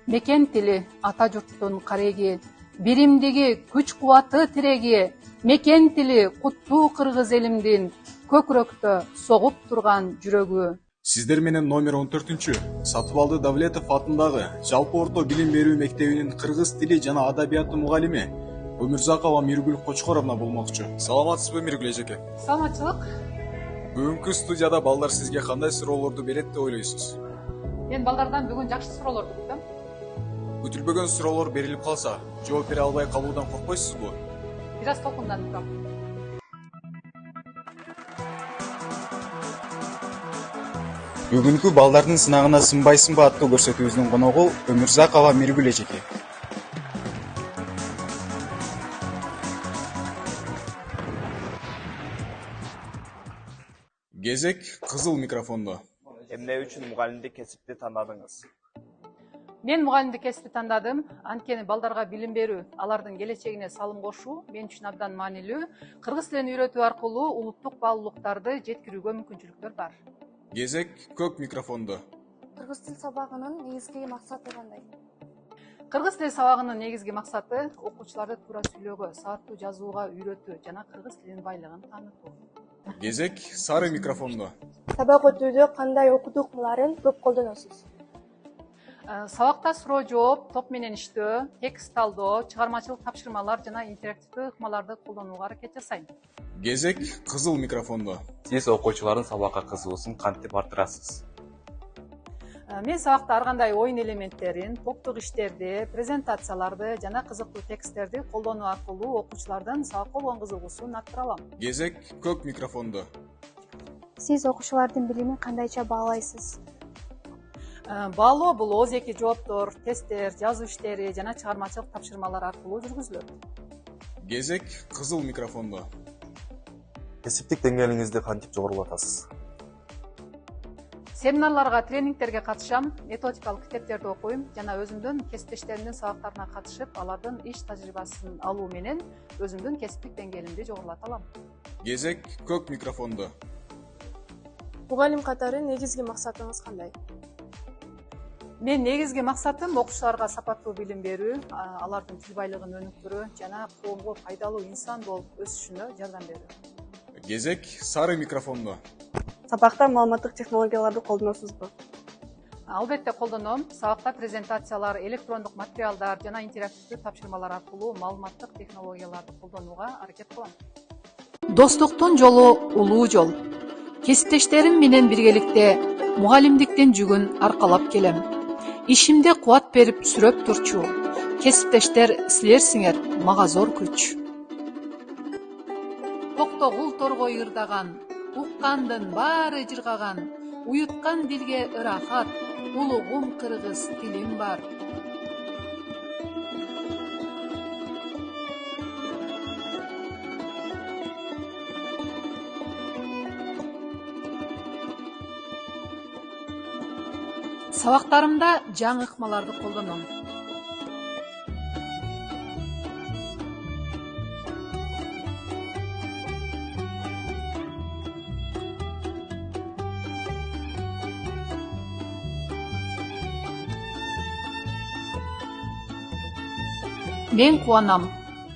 Мекен тили ата журттун кареги, биримдиги күч кубаты тиреги, мекен тили куттуу кыргыз элимдин көкүрөктө согуп турган жүрөгү. Сиздер менен номер 14 Сатыбалды Давлетов атындагы жалпы орто билим берүү мектебинин кыргыз тили жана адабияты мугалими Өмүрзакова Миргүл Кочкоровна болмокчу. Саламатсызбы Миргүл эжеке? Саламатчылык. Бүгүнкү студияда балдар сизге кандай суроолорду берет деп ойлойсуз? Мен балдардан бүгүн жакшы суроолорду күтөм. Күтүлбөгөн суроолор берилип калса, жооп бере албай калуудан коркпойсузбу? Бир аз толкунданып турам. Бүгүнкү балдардын сынагына сынбайсыңбы аттуу көрсөтүүбүздүн коногу Өмүрзакова Миргүл эжеке. Кезек кызыл микрофондо. Эмне үчүн мугалимдик кесипти тандадыңыз? Мен мугалимдик кесипти тандадым. Анткени балдарга билим берүү, алардын келечегине салым кошуу мен үчүн абдан маанилүү. Кыргыз тилин үйрөтүү аркылуу улуттук баалуулуктарды жеткирүүгө мүмкүнчүлүктөр бар. Кезек көк микрофондо. Кыргыз тил сабагынын негизги максаты кандай? Кыргыз тили сабагынын негизги максаты окуучуларды туура сүйлөөгө, сабаттуу жазууга үйрөтүү жана кыргыз тилинин байлыгын таанытуу. Кезек сары микрофондо. Сабак өтүүдө кандай окутуу ыкмаларын көп колдоносуз? Сабакта суроо жооп, топ менен иштөө, текст талдоо, чыгармачылык тапшырмалар жана интерактивдүү ыкмаларды колдонууга аракет жасайм. Кезек кызыл микрофондо. Сиз окуучулардын сабакка кызыгуусун кантип арттырасыз? Мен сабакта ар кандай оюн элементтерин, топтук иштерди, презентацияларды жана кызыктуу тексттерди колдонуу аркылуу окуучулардын сабакка болгон кызыгуусун арттыра алам. Кезек көк микрофондо. Сиз окуучулардын билимин кандайча баалайсыз? Баалоо бул ооз-эки жооптор, тесттер, жазуу иштери жана чыгармачылык тапшырмалар аркылуу жүргүзүлөт. Кезек кызыл микрофондо. Кесиптик деңгээлиңизди кантип жогорулатасыз? Семинарларга, тренингтерге катышам, методикалык китептерди окуйм жана өзүмдүн кесиптештеримдин сабактарына катышып, алардын иш тажрыйбасын алуу менен өзүмдүн кесиптик деңгээлимди жогорулата алам. Кезек көк микрофондо. Мугалим катары негизги максатыңыз кандай? Мен негизги максатым окуучуларга сапаттуу билим берүү, алардын тил байлыгын өнүктүрүү жана коомго пайдалуу инсан болуп өсүшүнө жардам берүү. Кезек сары микрофондо. Сабакта маалыматтык технологияларды колдоносузбу? Албетте колдоном. Сабакта презентациялар, электрондук материалдар жана интерактивдүү тапшырмалар аркылуу маалыматтык технологияларды колдонууга аракет кылам. Достуктун жолу улуу жол. Кесиптештерим менен биргеликте мугалимдиктин жүгүн аркалап келем. Ишимде кубат берип сүрөп турчу. Кесиптештер силерсиңер мага зор күч. Токтогул торгой ырдаган, уккандын баары жыргаган, уюткан дилге ырахат, улугум кыргыз тилим бар. Сабактарымда жаңы ыкмаларды колдоном. Мен кубанам,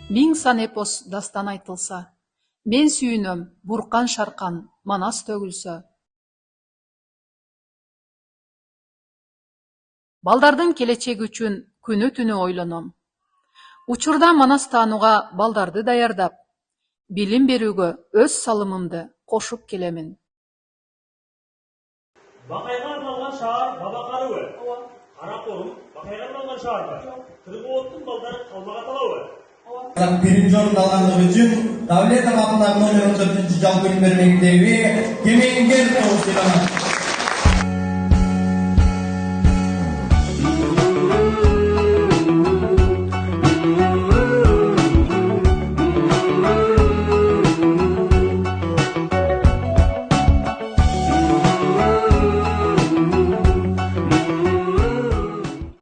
миң сан эпос дастан айтылса. Мен сүйүнөм, буркан шаркан, манас төгүлсө. Балдардын келечеги үчүн күнү түнү ойлоном. Учурда манас таанууга балдарды даярдап, билим берүүгө өз салымымды кошуп келемин. Бакайга арналган шаар Бабакарыбы? Каракорум Бакайга арналган шаарбы? Кыргооттун балдары калмага талабы? Биринчи орунду алгандыгы үчүн Давлетов атындагы номер 14 жалпы билим берүү мектеби Кемеңгер тобу